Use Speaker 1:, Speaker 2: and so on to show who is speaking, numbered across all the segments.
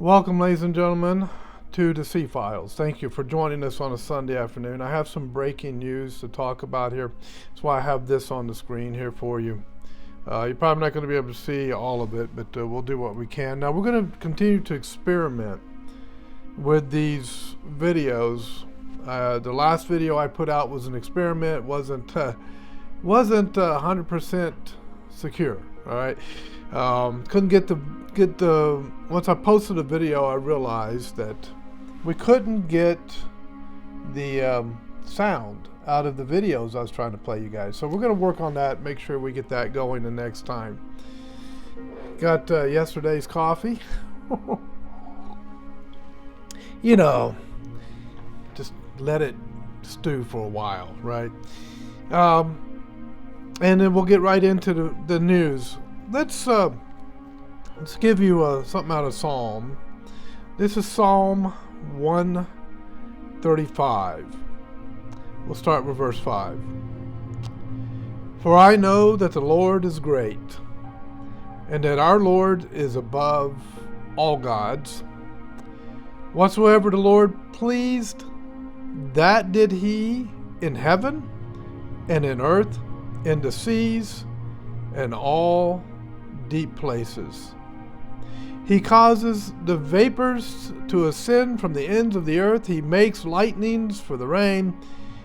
Speaker 1: Welcome, ladies and gentlemen, to the Sea Files. Thank you for joining us on a Sunday afternoon. I have some breaking news to talk about here. That's why I have this on the screen here for you. You're probably not going to be able to see all of it, but we'll do what we can. Now, we're going to continue to experiment with these videos. The last video I put out was an experiment. It wasn't 100% secure. All right. Couldn't get the once I posted a video, I realized that we couldn't get the sound out of the videos I was trying to play you guys. So we're going to work on that, make sure we get that going the next time. Got yesterday's coffee. You know, just let it stew for a while, right? And then we'll get right into the news. Let's give you something out of Psalm. This is Psalm 135. We'll start with verse 5. For I know that the Lord is great, and that our Lord is above all gods. Whatsoever the Lord pleased, that did he in heaven and in earth, in the seas, and all deep places. He causes the vapors to ascend from the ends of the earth. He makes lightnings for the rain.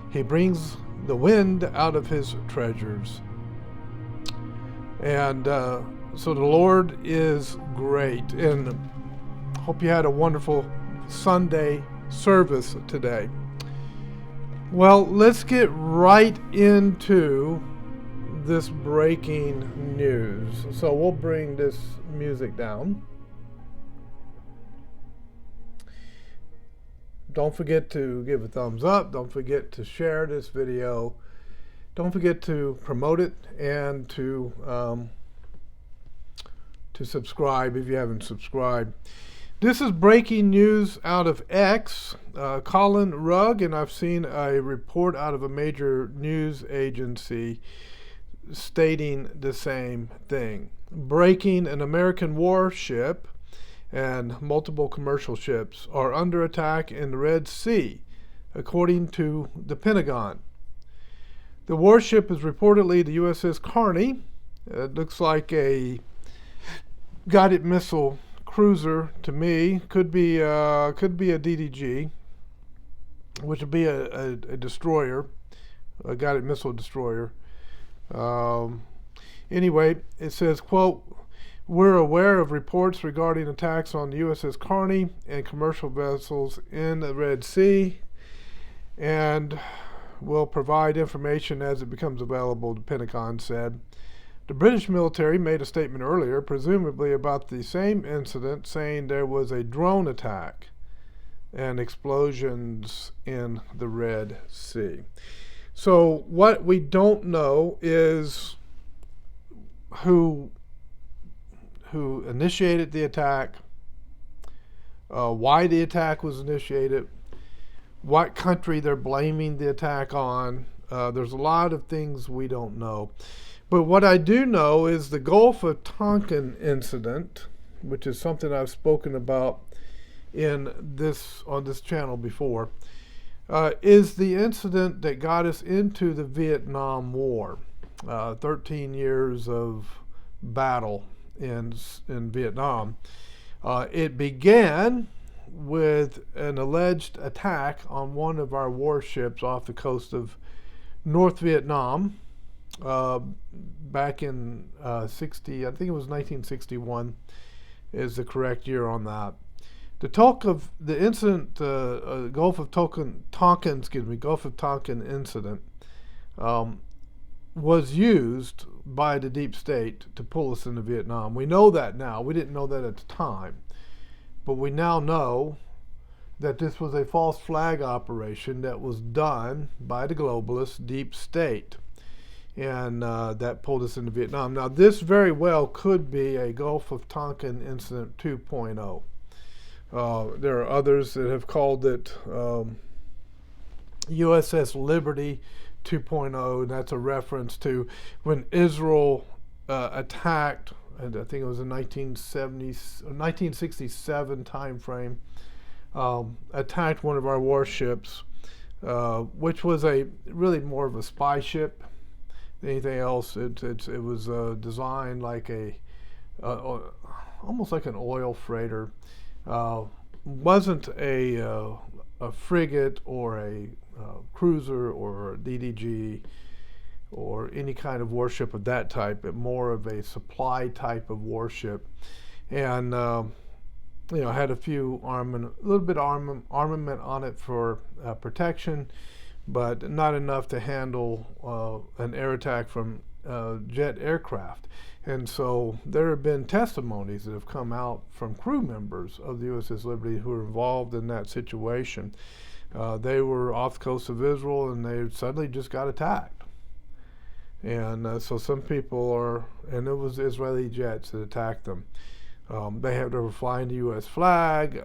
Speaker 1: He brings the wind out of his treasures. And so the Lord is great. And hope you had a wonderful Sunday service today. Well, let's get right into this breaking news. So we'll bring this music down. Don't forget to give a thumbs up. Don't forget to share this video. Don't forget to promote it and to subscribe if you haven't subscribed. This is breaking news out of X. Colin Rugg, and I've seen a report out of a major news agency stating the same thing. Breaking: an American warship and multiple commercial ships are under attack in the Red Sea, according to the Pentagon. The warship is reportedly the USS Carney. It looks like a guided missile cruiser to me. Could be a DDG, which would be a destroyer, a guided missile destroyer. Anyway, it says, quote, "We're aware of reports regarding attacks on the USS Carney and commercial vessels in the Red Sea, and will provide information as it becomes available," the Pentagon said. The British military made a statement earlier, presumably about the same incident, saying there was a drone attack and explosions in the Red Sea. So what we don't know is who initiated the attack, why the attack was initiated, what country they're blaming the attack on. There's a lot of things we don't know. But what I do know is the Gulf of Tonkin incident, which is something I've spoken about on this channel before, is the incident that got us into the Vietnam War. 13 years of battle in Vietnam. It began with an alleged attack on one of our warships off the coast of North Vietnam back in I think it was 1961 is the correct year on that. The incident, Gulf of Tonkin incident, was used by the deep state to pull us into Vietnam. We know that now. We didn't know that at the time. But we now know that this was a false flag operation that was done by the globalist deep state. And that pulled us into Vietnam. Now, this very well could be a Gulf of Tonkin incident 2.0. There are others that have called it USS Liberty 2.0, and that's a reference to when Israel attacked and I think it was a 1967 time frame, attacked one of our warships, which was really more of a spy ship than anything else. It was designed like almost like an oil freighter. Wasn't a frigate or a cruiser or a DDG or any kind of warship of that type, but more of a supply type of warship. And had a few a little bit of armament on it for protection, but not enough to handle an air attack from jet aircraft. And so there have been testimonies that have come out from crew members of the USS Liberty who were involved in that situation. They were off the coast of Israel and they suddenly just got attacked. And so some people and it was Israeli jets that attacked them. They were flying the U.S. flag.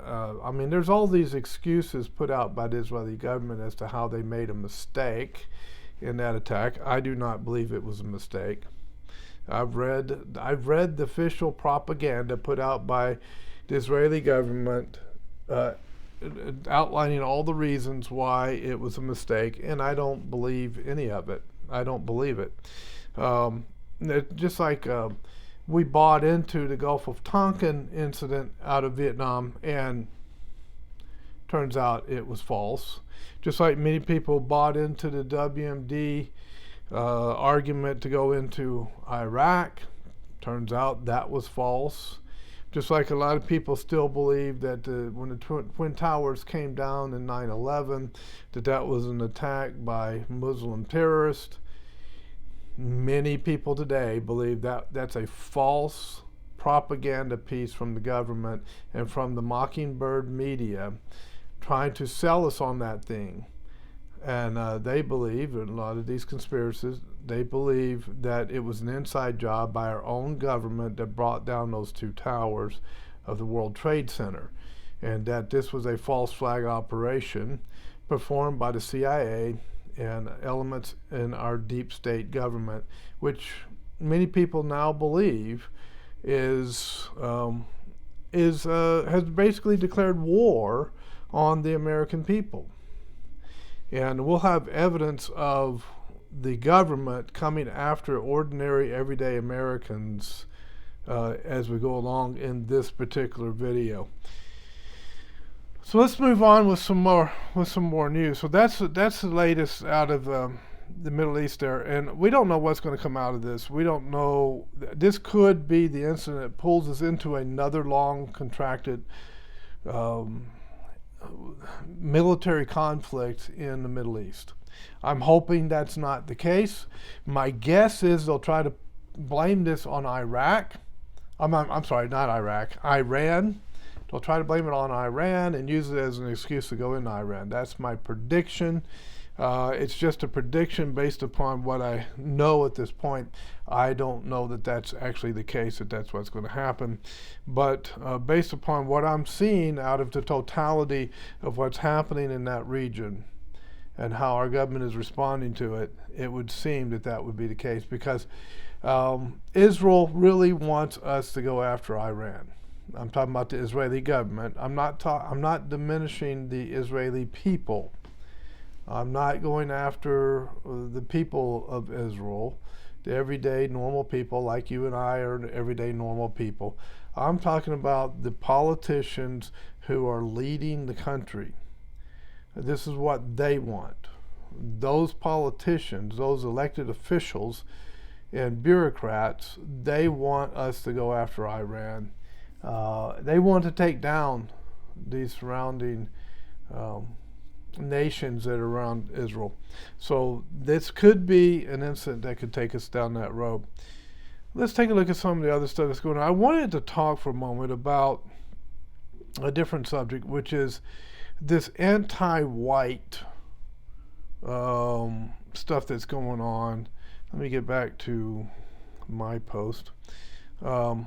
Speaker 1: There's all these excuses put out by the Israeli government as to how they made a mistake in that attack. I do not believe it was a mistake. I've read the official propaganda put out by the Israeli government outlining all the reasons why it was a mistake, and I don't believe any of it. I don't believe it. Just like we bought into the Gulf of Tonkin incident out of Vietnam, and turns out it was false. Just like many people bought into the WMD argument to go into Iraq, turns out that was false. Just like a lot of people still believe that when the Twin Towers came down in 9/11, that was an attack by Muslim terrorists. Many people today believe that that's a false propaganda piece from the government and from the Mockingbird media trying to sell us on that thing. And they believe, in a lot of these conspiracies, they believe that it was an inside job by our own government that brought down those two towers of the World Trade Center, and that this was a false flag operation performed by the CIA and elements in our deep state government, which many people now believe has basically declared war on the American people. And we'll have evidence of the government coming after ordinary, everyday Americans as we go along in this particular video. So let's move on with some more news. So that's the latest out of the Middle East there, and we don't know what's going to come out of this. We don't know. This could be the incident that pulls us into another long, contracted military conflict in the Middle East. I'm hoping that's not the case. My guess is they'll try to blame this on Iraq. I'm sorry, not Iraq, Iran. They'll try to blame it on Iran and use it as an excuse to go into Iran. That's my prediction. It's just a prediction based upon what I know at this point. I don't know that that's actually the case, that that's what's going to happen. But based upon what I'm seeing out of the totality of what's happening in that region and how our government is responding to it, it would seem that that would be the case, because Israel really wants us to go after Iran. I'm talking about the Israeli government. I'm not diminishing the Israeli people. I'm not going after the people of Israel, the everyday normal people like you and I are everyday normal people. I'm talking about the politicians who are leading the country. This is what they want. Those politicians, those elected officials and bureaucrats, they want us to go after Iran. They want to take down these surrounding nations that are around Israel. So this could be an incident that could take us down that road. Let's take a look at some of the other stuff that's going on. I wanted to talk for a moment about a different subject, which is this anti-white stuff that's going on. Let me get back to my post. And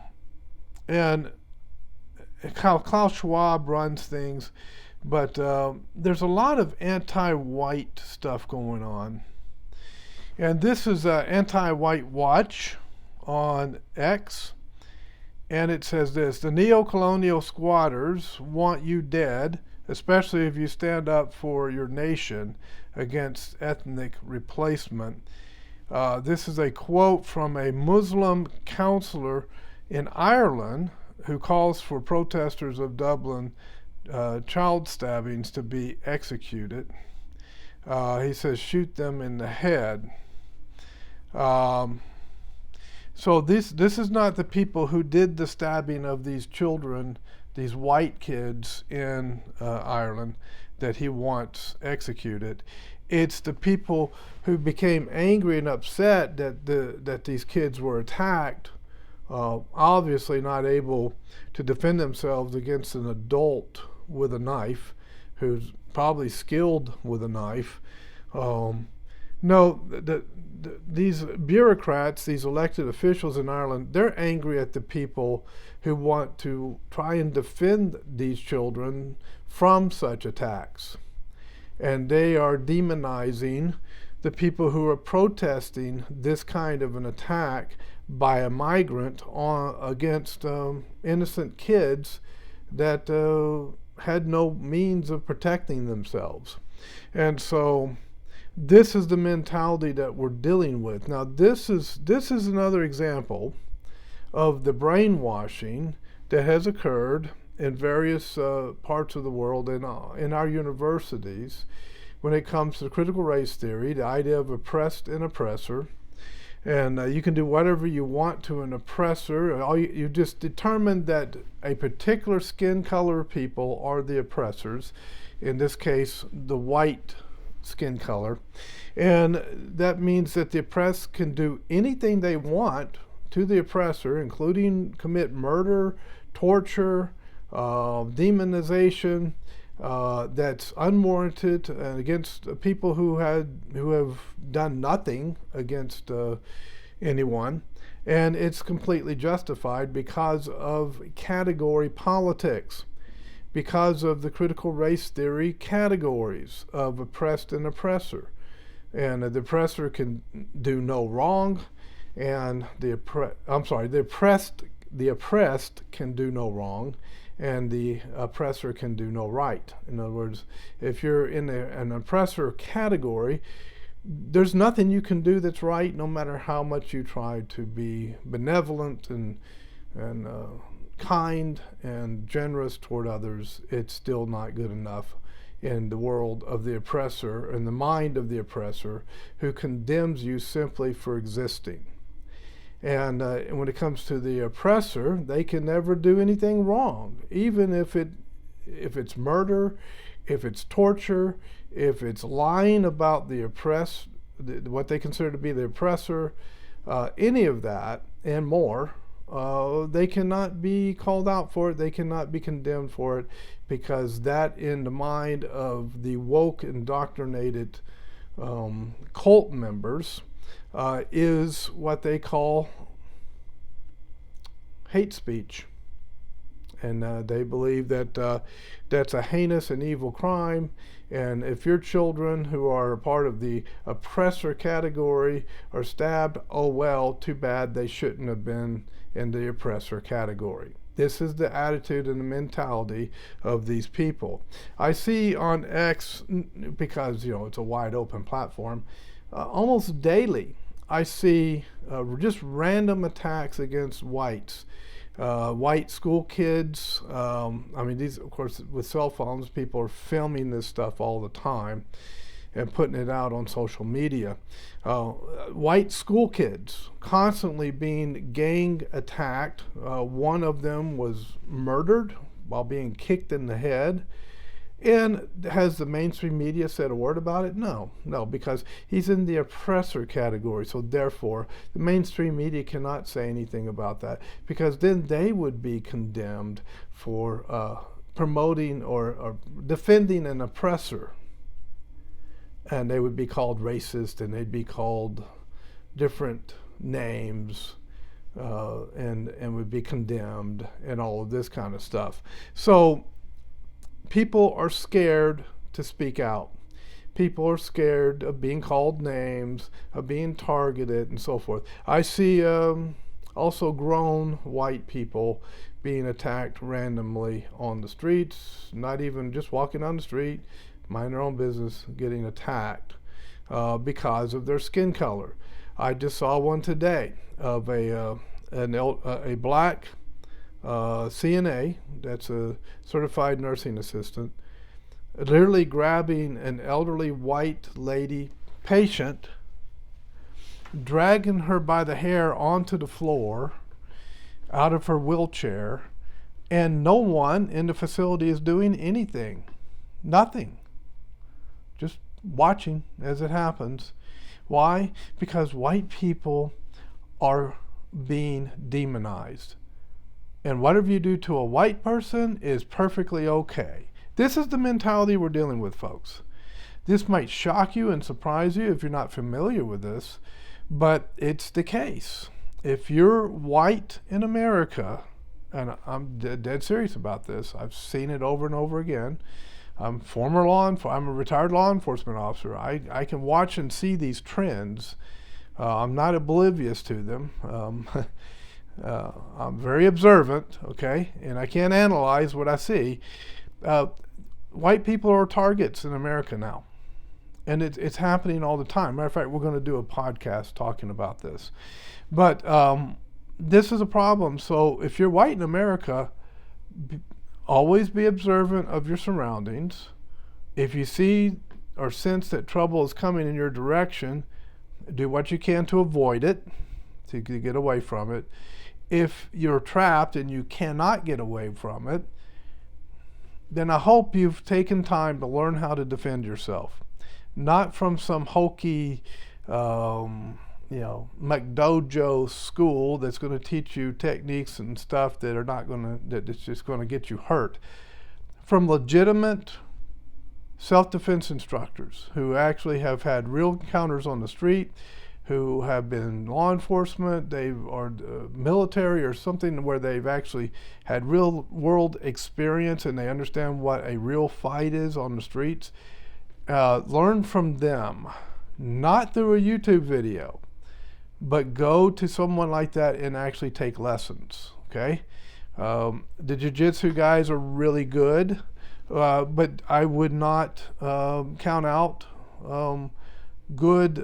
Speaker 1: how Klaus Schwab runs things, but there's a lot of anti-white stuff going on. And this is Anti-White Watch on X, And it says this: the neo-colonial squatters want you dead, especially if you stand up for your nation against ethnic replacement. This is a quote from a Muslim counselor in Ireland who calls for protesters of Dublin child stabbings to be executed. He says, shoot them in the head. Um, so this is not the people who did the stabbing of these children, these white kids in Ireland, that he wants executed. It's the people who became angry and upset that these kids were attacked, obviously not able to defend themselves against an adult with a knife, who's probably skilled with a knife. No, these bureaucrats, these elected officials in Ireland, they're angry at the people who want to try and defend these children from such attacks. And they are demonizing the people who are protesting this kind of an attack by a migrant against innocent kids that had no means of protecting themselves. And so this is the mentality that we're dealing with. Now this is another example of the brainwashing that has occurred in various parts of the world and in our universities when it comes to critical race theory, the idea of oppressed and oppressor. And you can do whatever you want to an oppressor. You just determine that a particular skin color of people are the oppressors, in this case the white skin color. And that means that the oppressed can do anything they want to the oppressor, including commit murder, torture, demonization, that's unwarranted against people who have done nothing against anyone, and it's completely justified because of category politics, because of the critical race theory categories of oppressed and oppressor, and the oppressor can do no wrong, and the oppressed can do no wrong, and the oppressor can do no right. In other words, if you're in an oppressor category, there's nothing you can do that's right, no matter how much you try to be benevolent and kind and generous toward others. It's still not good enough in the world of the oppressor, in the mind of the oppressor, who condemns you simply for existing. And when it comes to the oppressor, they can never do anything wrong, even if it's murder, if it's torture, if it's lying about the oppressed, what they consider to be the oppressor, any of that and more. They cannot be called out for it. They cannot be condemned for it, because that, in the mind of the woke, indoctrinated cult members, is what they call hate speech. And they believe that that's a heinous and evil crime. And if your children who are a part of the oppressor category are stabbed, oh well, too bad, they shouldn't have been in the oppressor category. This is the attitude and the mentality of these people. I see on X, because it's a wide open platform, almost daily I see just random attacks against whites. White school kids. These, of course, with cell phones, people are filming this stuff all the time and putting it out on social media. White school kids constantly being gang attacked. One of them was murdered while being kicked in the head. And has the mainstream media said a word about it? No, because he's in the oppressor category. So therefore, the mainstream media cannot say anything about that, because then they would be condemned for promoting or defending an oppressor. And they would be called racist, and they'd be called different names, and would be condemned, and all of this kind of stuff. So people are scared to speak out. People are scared of being called names, of being targeted, and so forth. I see also grown white people being attacked randomly on the streets, not even just walking on the street, mind their own business, getting attacked because of their skin color. I just saw one today of a black CNA, that's a certified nursing assistant, literally grabbing an elderly white lady patient, dragging her by the hair onto the floor out of her wheelchair, and no one in the facility is doing anything. Nothing. Just watching as it happens. Why? Because white people are being demonized. And whatever you do to a white person is perfectly okay. This is the mentality we're dealing with, folks. This might shock you and surprise you if you're not familiar with this, but it's the case. If you're white in America, and I'm dead serious about this, I've seen it over and over again. I'm a retired law enforcement officer. I can watch and see these trends. I'm not oblivious to them. I'm very observant, okay, and I can't analyze what I see. White people are targets in America now, and it's happening all the time. Matter of fact, we're going to do a podcast talking about this. But this is a problem. So if you're white in America, always be observant of your surroundings. If you see or sense that trouble is coming in your direction, do what you can to avoid it, to get away from it. If you're trapped and you cannot get away from it, then I hope you've taken time to learn how to defend yourself. Not from some hokey, McDojo school that's going to teach you techniques and stuff that's just going to get you hurt. From legitimate self-defense instructors who actually have had real encounters on the street, who have been law enforcement, or military or something where they've actually had real world experience and they understand what a real fight is on the streets. Learn from them, not through a YouTube video, but go to someone like that and actually take lessons, okay? The jiu-jitsu guys are really good, but I would not count out good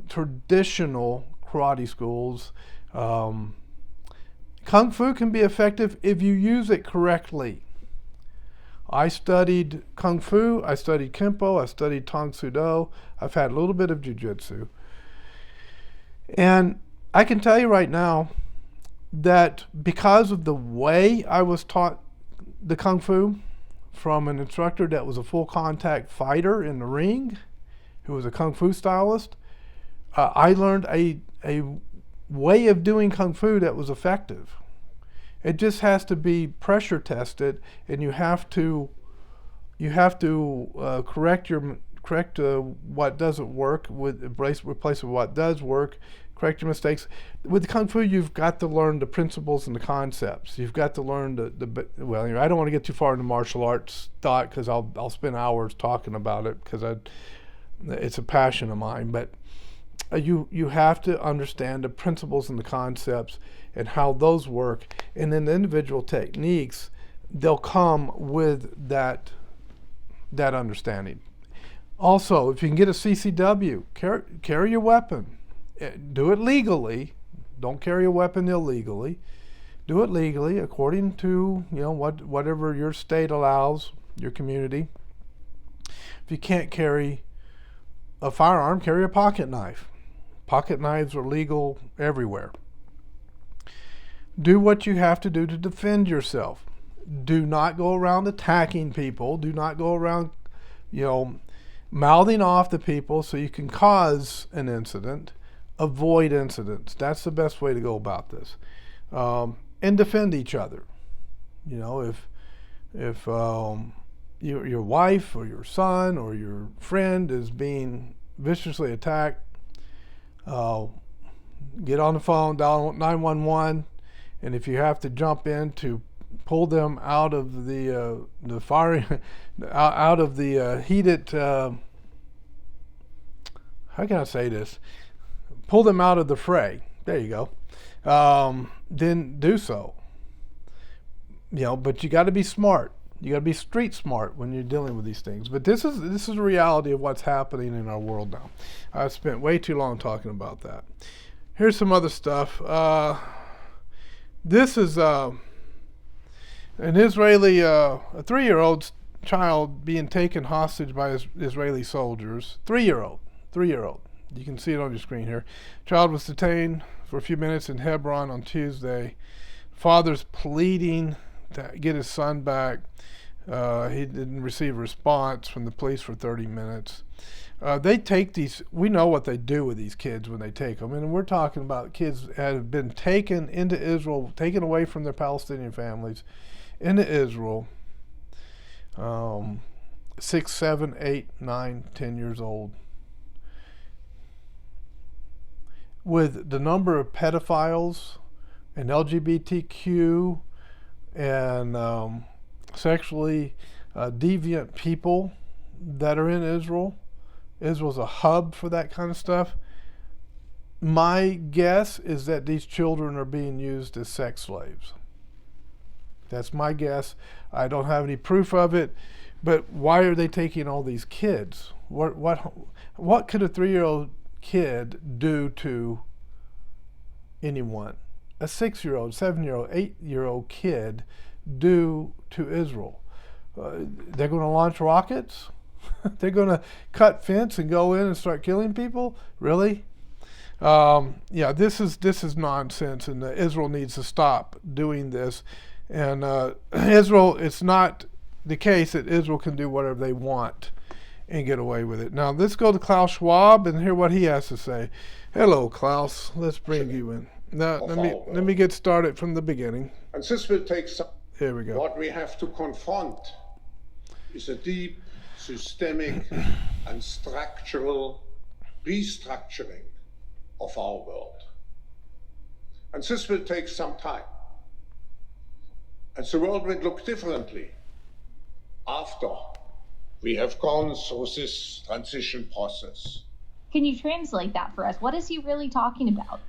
Speaker 1: traditional karate schools. Kung Fu can be effective if you use it correctly. I studied Kung Fu, I studied Kempo, I studied Tang Soo Do, I've had a little bit of Jiu-Jitsu. And I can tell you right now that because of the way I was taught the Kung Fu from an instructor that was a full contact fighter in the ring, who was a Kung Fu stylist, I learned a way of doing Kung Fu that was effective. It just has to be pressure tested, and you have to correct what doesn't work replace with what does work. Correct your mistakes. With Kung Fu, you've got to learn the principles and the concepts. You've got to learn I don't want to get too far into martial arts thought because I'll spend hours talking about it because it's a passion of mine. But you have to understand the principles and the concepts and how those work, and then the individual techniques, they'll come with that understanding. Also, if you can get a CCW, carry your weapon. Do it legally. Don't carry a weapon illegally. Do it legally according to whatever your state allows, your community. If you can't carry a firearm, carry a pocket knife. Pocket knives are legal everywhere. Do what you have to do to defend yourself. Do not go around attacking people. Do not go around, mouthing off to people so you can cause an incident. Avoid incidents. That's the best way to go about this. And defend each other. If your wife or your son or your friend is being viciously attacked, get on the phone, dial 911, and if you have to jump in to pull them out of the fire, out of the heated, how can I say this? Pull them out of the fray. There you go. then do so. But you got to be smart. You got to be street smart when you're dealing with these things. But this is a reality of what's happening in our world now. I've spent way too long talking about that. Here's some other stuff. This is an Israeli, a 3-year-old child being taken hostage by Israeli soldiers. 3-year-old. You can see it on your screen here. Child was detained for a few minutes in Hebron on Tuesday. Father's pleading to get his son back. He didn't receive a response from the police for 30 minutes. They take these, we know what they do with these kids when they take them. And we're talking about kids that have been taken into Israel, taken away from their Palestinian families into Israel. 6, 7, 8, 9, 10 years old. With the number of pedophiles and LGBTQ and sexually deviant people that are in Israel. Israel's a hub for that kind of stuff. My guess is that these children are being used as sex slaves. That's my guess. I don't have any proof of it, but why are they taking all these kids? What could a 3-year-old kid do to anyone? A 6-year-old, 7-year-old, 8-year-old kid do to Israel? They're going to launch rockets? They're going to cut fence and go in and start killing people? Really? This is nonsense, and Israel needs to stop doing this. And Israel, it's not the case that Israel can do whatever they want and get away with it. Now let's go to Klaus Schwab and hear what he has to say. Hello, Klaus. Let's bring you in. Now let me get started from the beginning.
Speaker 2: And this will take some.
Speaker 1: Here we go.
Speaker 2: What we have to confront is a deep, systemic, and structural restructuring of our world. And this will take some time. And the world will look differently after we have gone through this transition process.
Speaker 3: Can you translate that for us? What is he really talking about?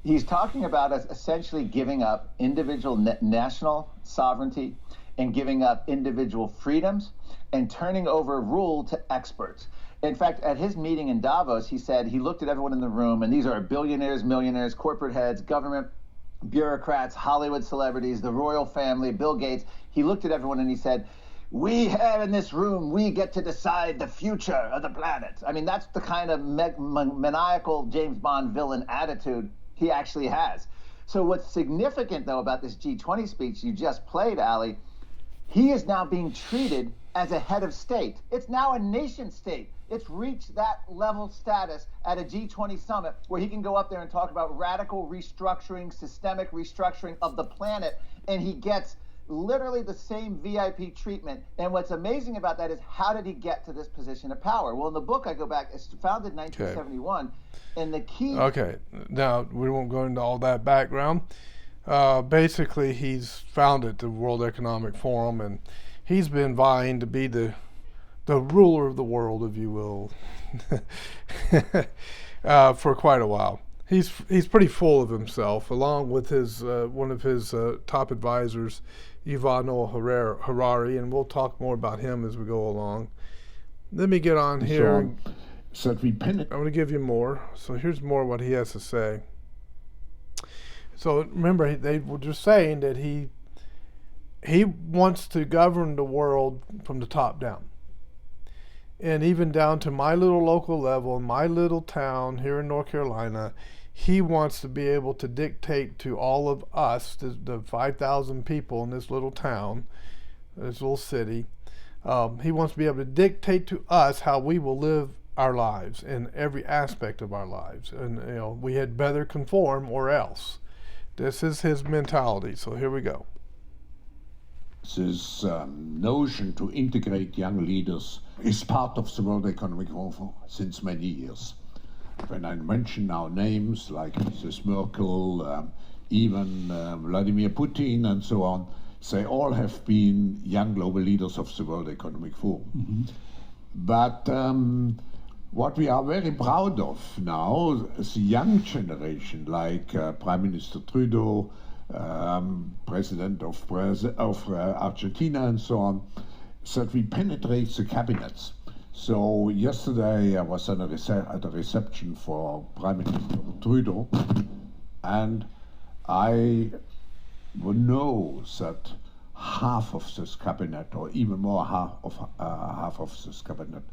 Speaker 4: He's talking about us essentially giving up individual national sovereignty and giving up individual freedoms and turning over rule to experts. In fact, at his meeting in Davos, he said he looked at everyone in the room, and these are billionaires, millionaires, corporate heads, government bureaucrats, Hollywood celebrities, the royal family, Bill Gates. He looked at everyone and he said, we have in this room, we get to decide the future of the planet. I mean, that's the kind of maniacal James Bond villain attitude he actually has. So what's significant, though, about this G20 speech you just played, Ali, he is now being treated as a head of state. It's now a nation state. It's reached that level status at a G20 summit where he can go up there and talk about radical restructuring, systemic restructuring of the planet, and he gets literally the same VIP treatment. And what's amazing about that is, how did he get to this position of power? Well, in the book I go back, it's founded in 1971, and the key... Okay,
Speaker 1: now we won't go into all that background. Basically, he's founded the World Economic Forum, and he's been vying to be the ruler of the world, if you will, for quite a while. He's pretty full of himself, along with his one of his top advisors, Yuval Noah Harari, and we'll talk more about him as we go along. Let me get on here.
Speaker 2: So I'm
Speaker 1: going to give you more. So here's more what he has to say. So remember, they were just saying that he wants to govern the world from the top down. And even down to my little local level, my little town here in North Carolina, he wants to be able to dictate to all of us, the 5,000 people in this little town, this little city. He wants to be able to dictate to us how we will live our lives in every aspect of our lives. And we had better conform or else. This is his mentality. So here we go.
Speaker 5: This notion to integrate young leaders is part of the World Economic Forum since many years. When I mention now names like Mrs. Merkel, even Vladimir Putin and so on, they all have been young global leaders of the World Economic Forum. Mm-hmm. But What we are very proud of now is the young generation, like Prime Minister Trudeau, President of Argentina, and so on, is that we penetrate the cabinets. So yesterday I was at a reception for Prime Minister Trudeau, and I know that half of this cabinet, or even more, half of this cabinet,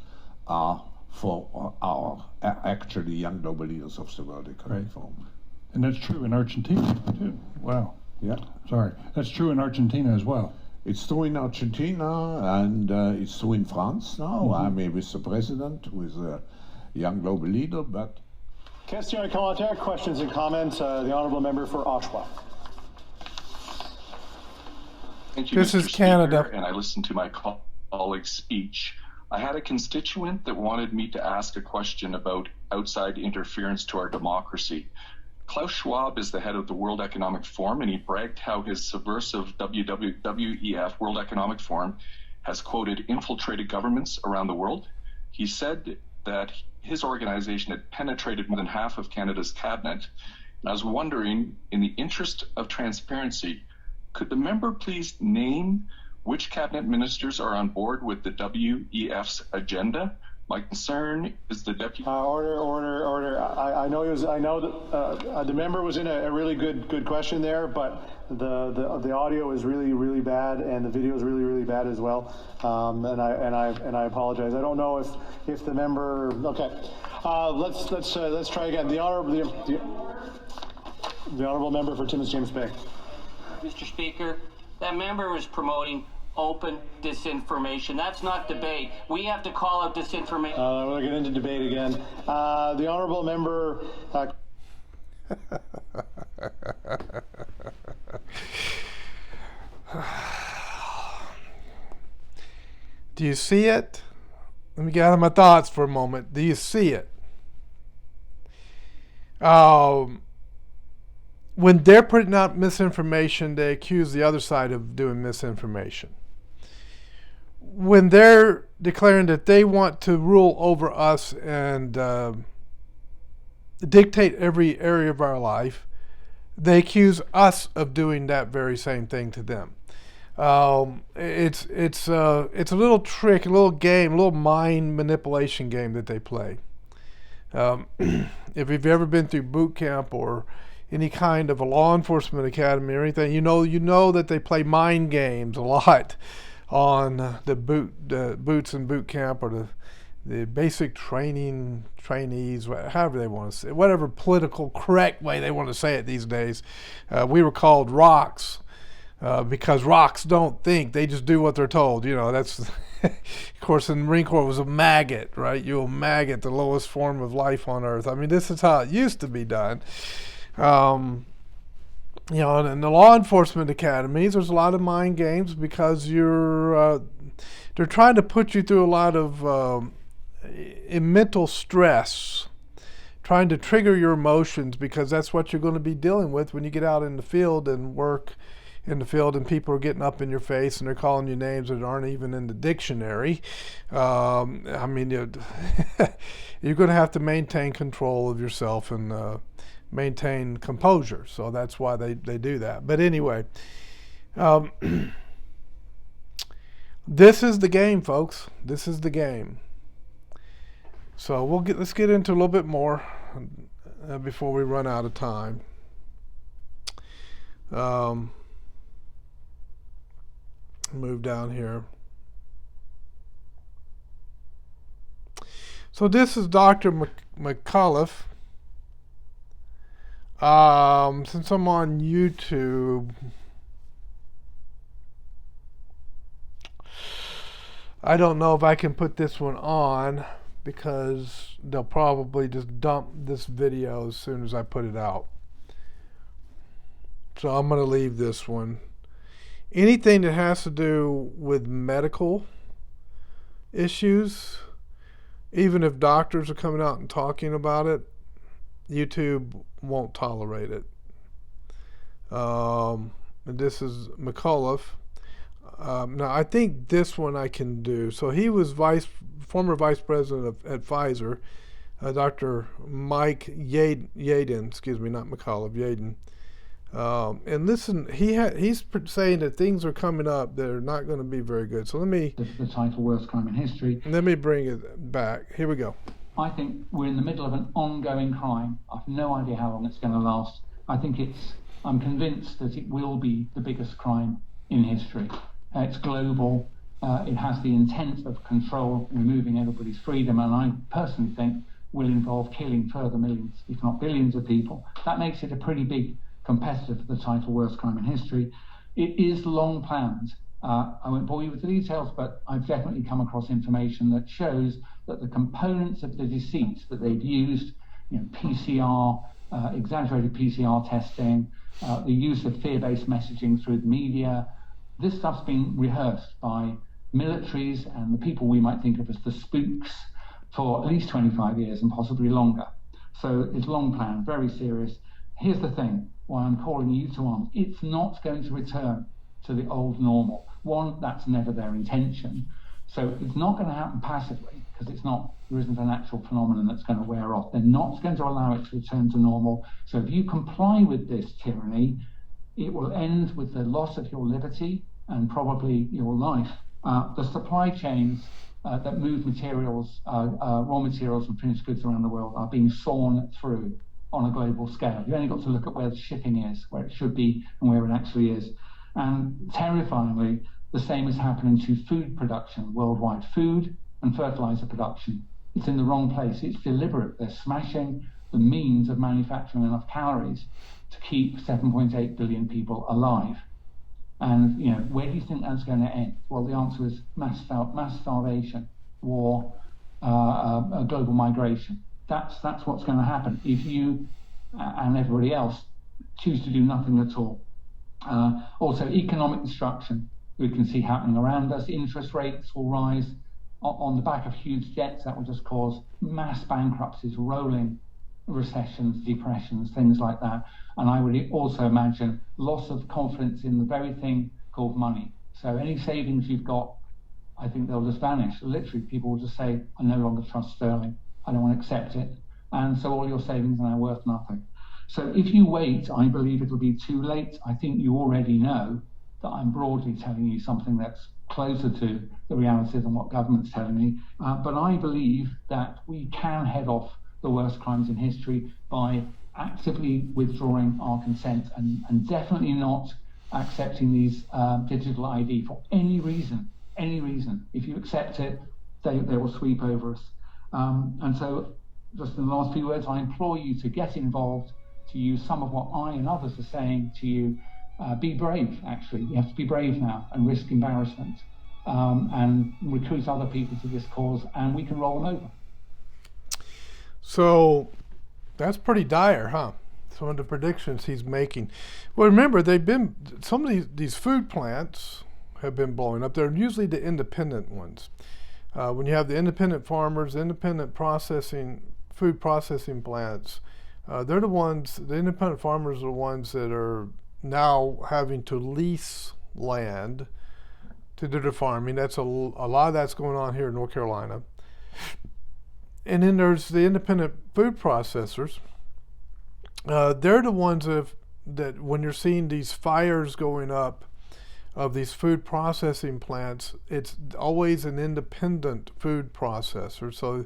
Speaker 5: are for our actually young global leaders of the World Economic Forum.
Speaker 6: And that's true in Argentina too. Wow.
Speaker 5: Yeah.
Speaker 6: Sorry. That's true in Argentina as well.
Speaker 5: It's true in Argentina, and it's true in France now.
Speaker 6: Mm-hmm.
Speaker 5: I mean, with the president, who is a young global leader, but...
Speaker 7: Question and commentaire, questions and comments. The honourable member for Oshawa.
Speaker 8: Thank you,
Speaker 1: This
Speaker 8: Mr.
Speaker 1: is Canada.
Speaker 8: Speaker, and I listened to my colleague's speech. I had a constituent that wanted me to ask a question about outside interference to our democracy. Klaus Schwab is the head of the World Economic Forum, and he bragged how his subversive WEF, World Economic Forum, has, quoted, infiltrated governments around the world. He said that his organization had penetrated more than half of Canada's cabinet. And I was wondering, in the interest of transparency, could the member please name which cabinet ministers are on board with the WEF's agenda? My concern is the deputy.
Speaker 7: Order. I know that the member was in a really good question there, but the audio is really bad, and the video is really bad as well. And I apologize. I don't know if the member. Okay, let's try again. The honourable member for Timmins James Bay.
Speaker 9: Mr. Speaker, that member was promoting open disinformation. That's not debate. We have to call out disinformation.
Speaker 7: We'll get into debate again. The honourable member.
Speaker 1: Do you see it? Let me gather my thoughts for a moment. Do you see it? When they're putting out misinformation, they accuse the other side of doing misinformation. When they're declaring that they want to rule over us and dictate every area of our life, they accuse us of doing that very same thing to them. It's a little trick, a little game, a little mind manipulation game that they play. If you've ever been through boot camp or any kind of a law enforcement academy or anything, you know that they play mind games a lot on the boots in boot camp, or the basic trainees, however they want to say it, whatever political correct way they want to say it these days. We were called rocks because rocks don't think; they just do what they're told. That's of course in the Marine Corps it was a maggot, right? You're a maggot, the lowest form of life on earth. I mean, this is how it used to be done. In the law enforcement academies, there's a lot of mind games because they're trying to put you through a lot of mental stress, trying to trigger your emotions, because that's what you're going to be dealing with when you get out in the field and work in the field, and people are getting up in your face and they're calling you names that aren't even in the dictionary. You're going to have to maintain control of yourself and maintain composure. So that's why they do that. But anyway, this is the game, folks. This is the game. So let's get into a little bit more before we run out of time. Move down here. So this is Dr. McAuliffe. Since I'm on YouTube, I don't know if I can put this one on because they'll probably just dump this video as soon as I put it out. So I'm going to leave this one. Anything that has to do with medical issues, even if doctors are coming out and talking about it, YouTube won't tolerate it. And this is McAuliffe. Now I think this one I can do. So he was vice former vice president at Pfizer, Dr. Mike Yaden, excuse me, not McAuliffe, Yaden. And listen, he's saying that things are coming up that are not going to be very good. So let me...
Speaker 10: The title, Worst Crime in History.
Speaker 1: Let me bring it back. Here we go.
Speaker 10: I think we're in the middle of an ongoing crime. I've no idea how long it's going to last. I'm convinced that it will be the biggest crime in history. It's global. It has the intent of control, removing everybody's freedom, and I personally think will involve killing further millions, if not billions of people. That makes it a pretty big competitor for the title Worst Crime in History. It is long planned. I won't bore you with the details, but I've definitely come across information that shows that the components of the deceit that they've used, PCR, exaggerated PCR testing, the use of fear-based messaging through the media, this stuff's been rehearsed by militaries and the people we might think of as the spooks for at least 25 years and possibly longer. So it's long planned, very serious. Here's the thing, why I'm calling you to arms. It's not going to return to the old normal. One, that's never their intention. So it's not going to happen passively, because there isn't an actual phenomenon that's going to wear off. They're not going to allow it to return to normal. So if you comply with this tyranny, it will end with the loss of your liberty and probably your life. The supply chains that move materials, raw materials and finished goods around the world are being sawn through on a global scale. You've only got to look at where the shipping is, where it should be and where it actually is. And terrifyingly, the same is happening to food production worldwide. Food and fertilizer production. It's in the wrong place. It's deliberate. They're smashing the means of manufacturing enough calories to keep 7.8 billion people alive. And where do you think that's going to end? Well, the answer is mass starvation, war, global migration. That's what's going to happen if you and everybody else choose to do nothing at all. Also, economic destruction we can see happening around us. Interest rates will rise on the back of huge debts. That will just cause mass bankruptcies, rolling recessions, depressions, things like that. And I would also imagine loss of confidence in the very thing called money. So any savings you've got, I think they'll just vanish. Literally, people will just say, I no longer trust sterling. I don't want to accept it. And so all your savings are now worth nothing. So if you wait, I believe it'll be too late. I think you already know that I'm broadly telling you something that's closer to the reality than what government's telling me. But I believe that we can head off the worst crimes in history by actively withdrawing our consent and definitely not accepting these digital ID for any reason. If you accept it, they will sweep over us. And so just in the last few words, I implore you to get involved, to use some of what I and others are saying to you. Be brave, actually. You have to be brave now and risk embarrassment and recruit other people to this cause, and we can roll them over.
Speaker 1: So that's pretty dire, huh? Some of the predictions he's making. Well, remember, some of these food plants have been blowing up. They're usually the independent ones. When you have the independent farmers, independent food processing plants, they're the independent farmers are the ones that are now having to lease land to do the farming. That's a lot of that's going on here in North Carolina. And then there's the independent food processors. They're the ones that when you're seeing these fires going up of these food processing plants, it's always an independent food processor. So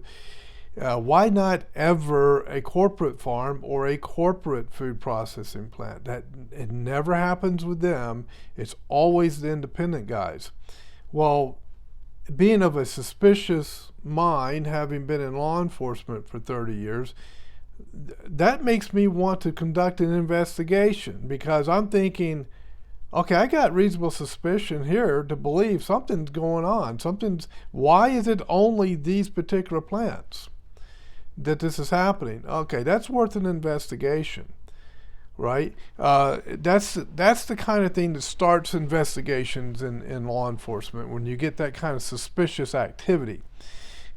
Speaker 1: why not ever a corporate farm or a corporate food processing plant? It never happens with them. It's always the independent guys. Well, being of a suspicious mind, having been in law enforcement for 30 years, that makes me want to conduct an investigation, because I'm thinking, okay, I got reasonable suspicion here to believe something's going on. Why is it only these particular plants that this is happening? Okay, that's worth an investigation, right? That's the kind of thing that starts investigations in law enforcement, when you get that kind of suspicious activity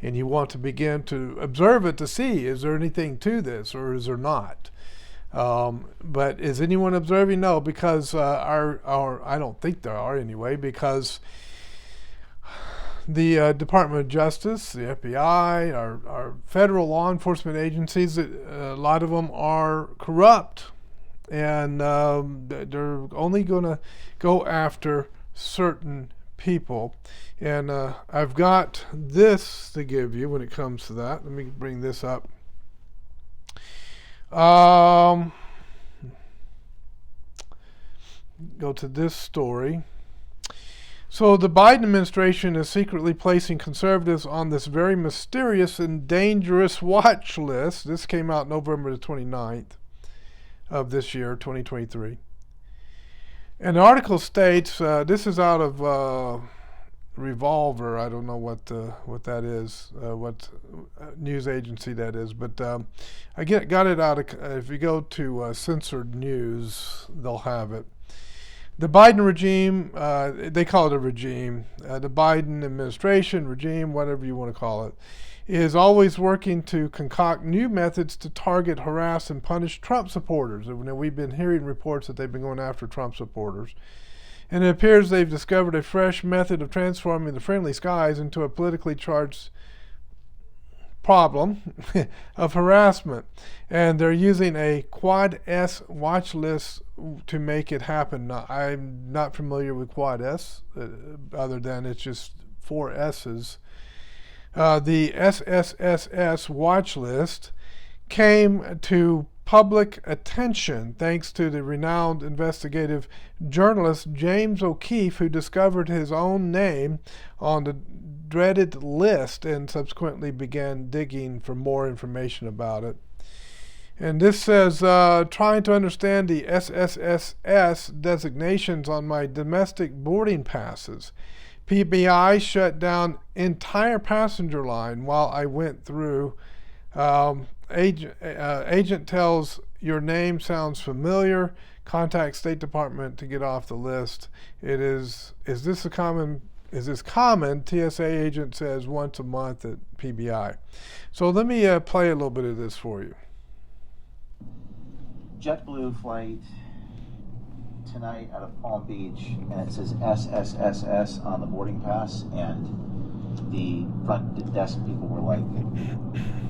Speaker 1: and you want to begin to observe it to see, is there anything to this or is there not? But is anyone observing? No, because I don't think there are anyway, because the Department of Justice, the FBI, our federal law enforcement agencies, a lot of them are corrupt, and they're only going to go after certain people. And I've got this to give you when it comes to that. Let me bring this up. Go to this story. So the Biden administration is secretly placing conservatives on this very mysterious and dangerous watch list. This came out November the 29th of this year, 2023. And the article states, this is out of Revolver. I don't know what that is, what news agency that is, but I got it out of, if you go to Censored News, they'll have it. The Biden regime, they call it a regime, the Biden administration, regime, whatever you want to call it, is always working to concoct new methods to target, harass, and punish Trump supporters. We've been hearing reports that they've been going after Trump supporters. And it appears they've discovered a fresh method of transforming the friendly skies into a politically charged problem of harassment. And they're using a Quad S watch list to make it happen. Now, I'm not familiar with Quad S, other than it's just 4 S's. The SSSS watch list came to public attention thanks to the renowned investigative journalist James O'Keefe, who discovered his own name on the dreaded list and subsequently began digging for more information about it. And this says, trying to understand the SSSS designations on my domestic boarding passes. PBI shut down entire passenger line while I went through. Agent tells your name sounds familiar. Contact State Department to get off the list. Is this common? TSA agent says once a month at PBI. So let me play a little bit of this for you.
Speaker 11: JetBlue flight tonight out of Palm Beach, and it says SSSS on the boarding pass, and the front desk people were like,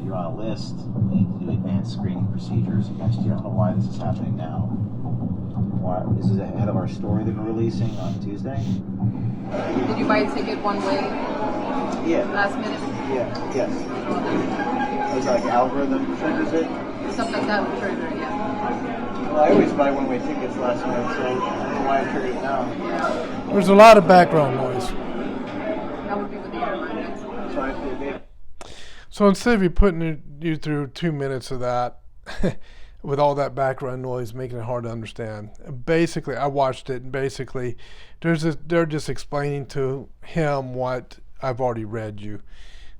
Speaker 11: you're on a list, you need to do advanced screening procedures against you. I don't know why this is happening now. Why, this is ahead of our story that we're releasing on Tuesday.
Speaker 12: Did you buy a ticket one way?
Speaker 11: Yeah.
Speaker 12: Last minute?
Speaker 11: Yeah, yes. It was like algorithm triggers it?
Speaker 12: Something like that would trigger it, yeah.
Speaker 11: Well, I always buy one-way tickets last minute, so I don't know why I triggered it now.
Speaker 1: There's a lot of background noise.
Speaker 12: That would be with the airline.
Speaker 1: So instead of you putting you through 2 minutes of that, with all that background noise, making it hard to understand. Basically, I watched it, and basically, they're just explaining to him what I've already read you,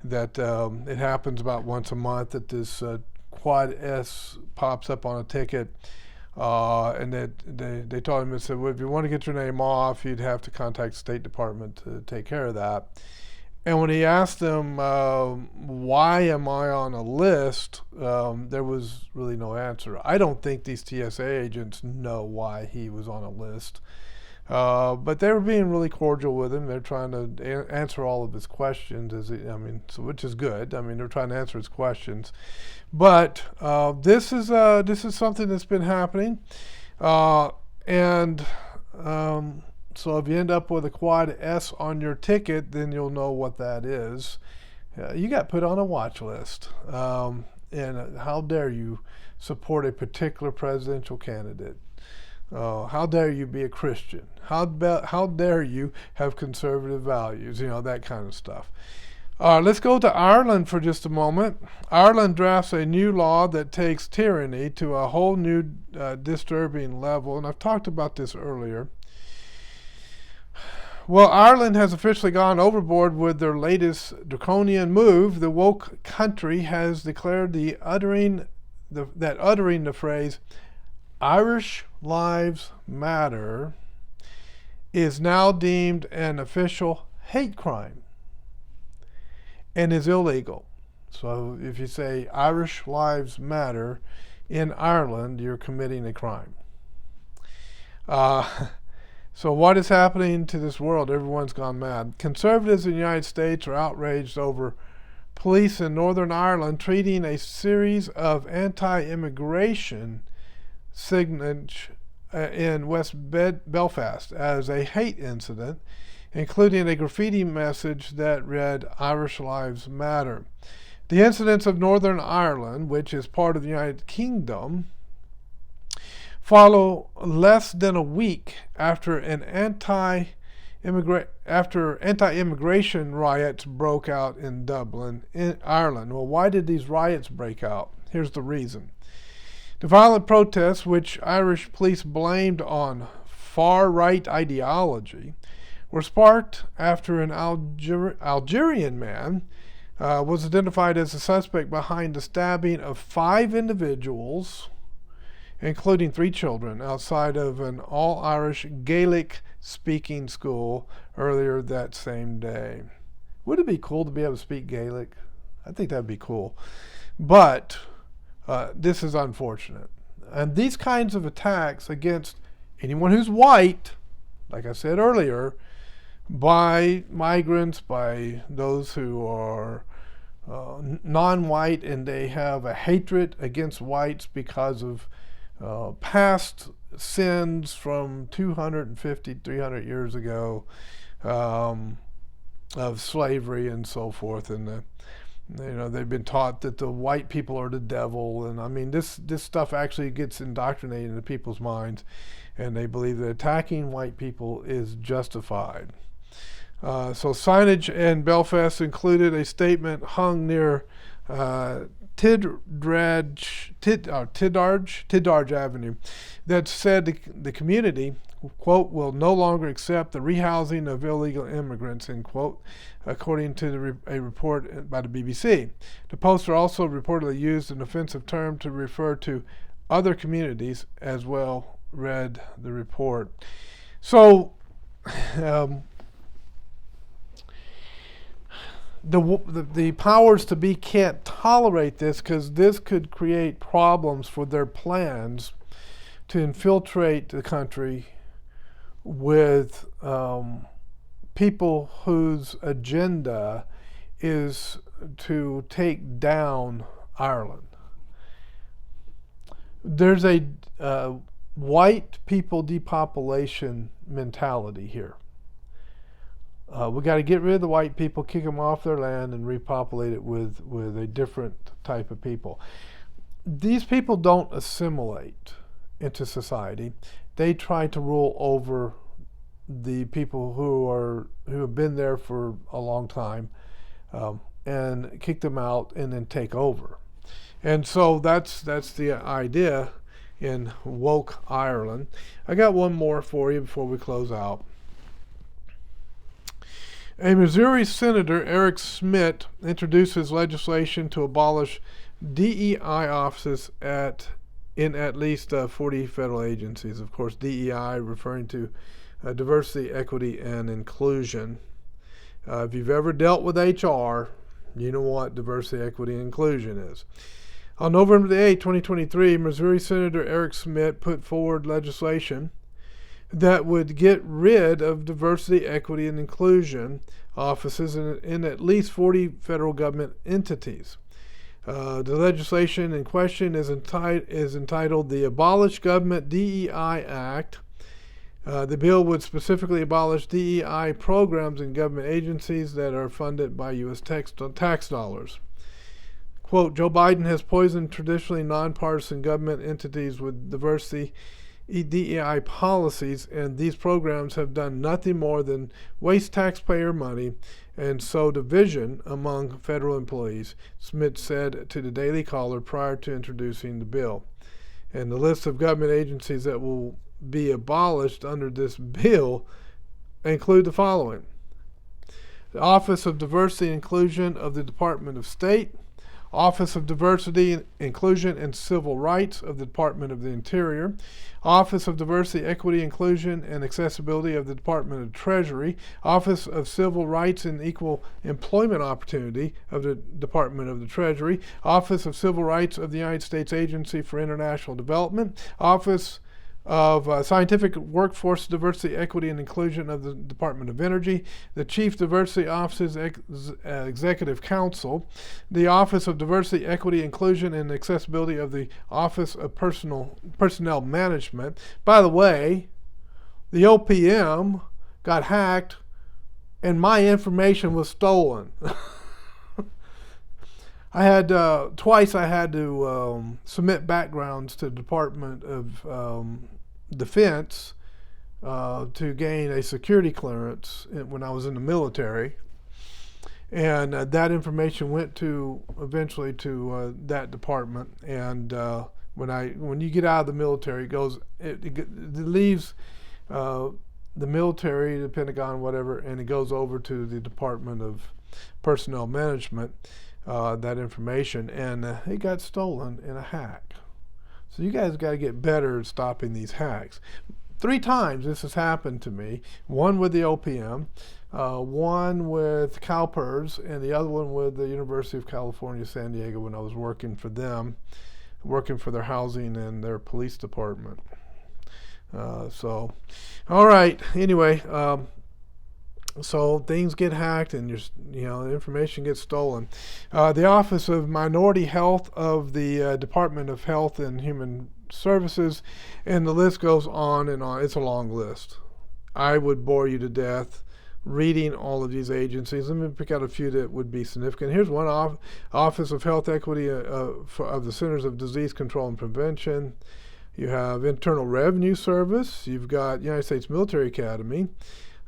Speaker 1: that it happens about once a month that this Quad S pops up on a ticket, and that they told him, they said, well, if you want to get your name off, you'd have to contact the State Department to take care of that. And when he asked them, why am I on a list, there was really no answer. I don't think these TSA agents know why he was on a list. But they were being really cordial with him. They're trying to answer all of his questions, which is good. They're trying to answer his questions. But this is something that's been happening. So if you end up with a Quad S on your ticket, then you'll know what that is. You got put on a watch list. And how dare you support a particular presidential candidate? How dare you be a Christian? How dare you have conservative values? That kind of stuff. Let's go to Ireland for just a moment. Ireland drafts a new law that takes tyranny to a whole new disturbing level. And I've talked about this earlier. Well, Ireland has officially gone overboard with their latest draconian move. The woke country has declared that uttering the phrase "Irish Lives Matter" is now deemed an official hate crime and is illegal. So if you say Irish Lives Matter in Ireland, you're committing a crime. So what is happening to this world? Everyone's gone mad. Conservatives in the United States are outraged over police in Northern Ireland treating a series of anti-immigration signage in West Belfast as a hate incident, including a graffiti message that read, "Irish Lives Matter." The incidents of Northern Ireland, which is part of the United Kingdom, follow less than a week after anti-immigration riots broke out in Dublin, in Ireland. Well, why did these riots break out? Here's the reason. The violent protests, which Irish police blamed on far-right ideology, were sparked after an Algerian man was identified as the suspect behind the stabbing of 5 individuals, including 3 children, outside of an all-Irish Gaelic-speaking school earlier that same day. Would it be cool to be able to speak Gaelic? I think that would be cool. But this is unfortunate. And these kinds of attacks against anyone who's white, like I said earlier, by migrants, by those who are non-white, and they have a hatred against whites because of past sins from 250, 300 years ago of slavery and so forth, and they've been taught that the white people are the devil, and I mean this stuff actually gets indoctrinated into people's minds, and they believe that attacking white people is justified. So signage in Belfast included a statement hung near Tiddarge Avenue that said the community, quote, will no longer accept the rehousing of illegal immigrants, end quote, according to a report by the BBC. The poster also reportedly used an offensive term to refer to other communities as well, read the report. So the powers to be can't tolerate this, because this could create problems for their plans to infiltrate the country with people whose agenda is to take down Ireland. There's a white people depopulation mentality here. We got to get rid of the white people, kick them off their land, and repopulate it with a different type of people. These people don't assimilate into society. They try to rule over the people who have been there for a long time, and kick them out and then take over. And so that's the idea in woke Ireland. I got one more for you before we close out. A Missouri Senator, Eric Schmitt, introduces legislation to abolish DEI offices in at least 40 federal agencies. Of course, DEI referring to diversity, equity, and inclusion. If you've ever dealt with HR, you know what diversity, equity, and inclusion is. On November the 8th, 2023, Missouri Senator Eric Schmitt put forward legislation that would get rid of diversity, equity, and inclusion offices in at least 40 federal government entities. The legislation in question is entitled the Abolish Government DEI Act. The bill would specifically abolish DEI programs in government agencies that are funded by U.S. tax dollars. Quote, Joe Biden has poisoned traditionally nonpartisan government entities with diversity DEI policies, and these programs have done nothing more than waste taxpayer money and sow division among federal employees, Schmitt said to the Daily Caller prior to introducing the bill. And the list of government agencies that will be abolished under this bill include the following: the Office of Diversity and Inclusion of the Department of State, Office of Diversity, Inclusion, and Civil Rights of the Department of the Interior, Office of Diversity, Equity, Inclusion, and Accessibility of the Department of Treasury, Office of Civil Rights and Equal Employment Opportunity of the Department of the Treasury, Office of Civil Rights of the United States Agency for International Development, Office of Scientific Workforce Diversity, Equity, and Inclusion of the Department of Energy, the Chief Diversity Office's Executive Council, the Office of Diversity, Equity, Inclusion, and Accessibility of the Office of Personnel Management. By the way, the OPM got hacked and my information was stolen. I had twice I had to submit backgrounds to the Department of Defense to gain a security clearance when I was in the military, and that information went to eventually to that department. And when you get out of the military, it leaves the military, the Pentagon, whatever, and it goes over to the Department of Personnel Management. That information, and it got stolen in a hack. So you guys got to get better at stopping these hacks. 3 times this has happened to me. One with the OPM, one with CalPERS, and the other one with the University of California, San Diego, when I was working for them, working for their housing and their police department. So, all right. Anyway. So things get hacked, and the information gets stolen. The Office of Minority Health of the Department of Health and Human Services, and the list goes on and on. It's a long list. I would bore you to death reading all of these agencies. Let me pick out a few that would be significant. Here's one: Office of Health Equity of the Centers of Disease Control and Prevention. You have Internal Revenue Service. You've got United States Military Academy.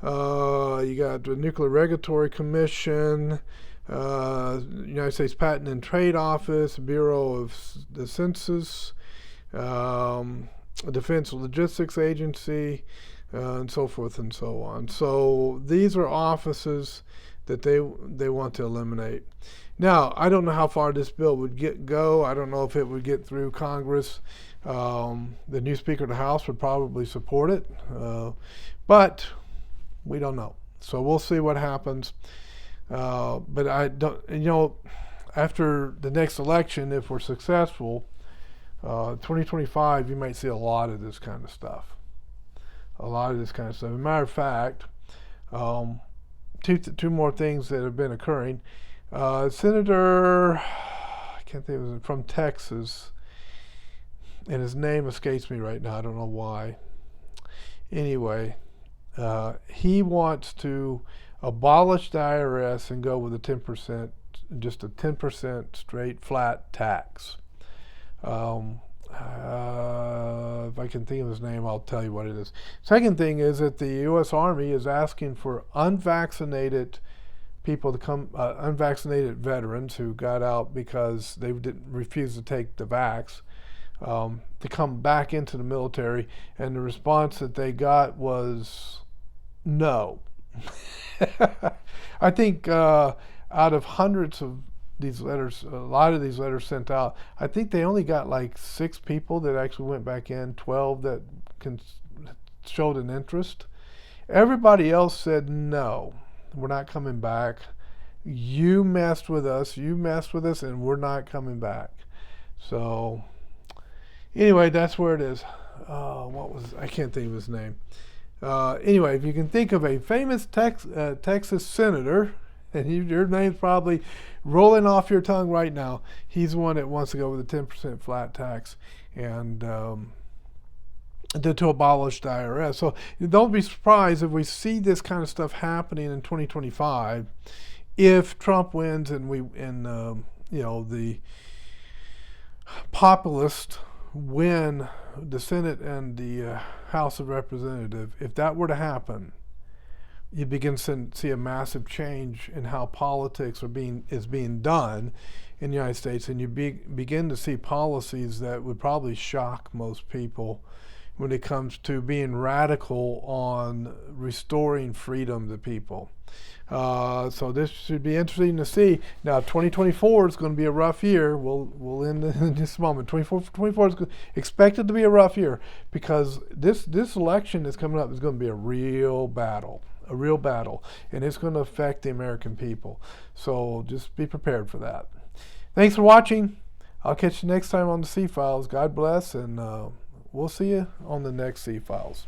Speaker 1: You got the Nuclear Regulatory Commission, United States Patent and Trade Office, Bureau of the Census, Defense Logistics Agency, and so forth and so on. So these are offices that they want to eliminate. Now, I don't know how far this bill would go. I don't know if it would get through Congress. The new Speaker of the House would probably support it, but we don't know. So we'll see what happens. But I don't, after the next election, if we're successful, 2025, you might see a lot of this kind of stuff. A lot of this kind of stuff. As a matter of fact, two more things that have been occurring. Senator, I can't think of it, from Texas, and his name escapes me right now. I don't know why. Anyway, he wants to abolish the IRS and go with a 10%, just a 10% straight flat tax. If I can think of his name, I'll tell you what it is. Second thing is that the U.S. Army is asking for unvaccinated people to come, unvaccinated veterans who got out because they refused to take the vax, to come back into the military, and the response that they got was no. I think out of hundreds of these letters, a lot of these letters sent out, I think they only got like 6 people that actually went back in, 12 that showed an interest. Everybody else said no, we're not coming back. You messed with us, and we're not coming back. So anyway, that's where it is. I can't think of his name. Anyway, if you can think of a famous Texas senator, and your name's probably rolling off your tongue right now, he's the one that wants to go with a 10% flat tax and to abolish the IRS. So don't be surprised if we see this kind of stuff happening in 2025 if Trump wins and the populists win the Senate and the House of Representatives. If that were to happen, you begin to see a massive change in how politics is being done in the United States, and you begin to see policies that would probably shock most people when it comes to being radical on restoring freedom to people. So this should be interesting to see. Now, 2024 is going to be a rough year. We'll end in this moment. 2024 is expected to be a rough year because this election that's coming up is going to be a real battle, and it's going to affect the American people. So just be prepared for that. Thanks for watching. I'll catch you next time on the C-Files. God bless, and we'll see you on the next C Files.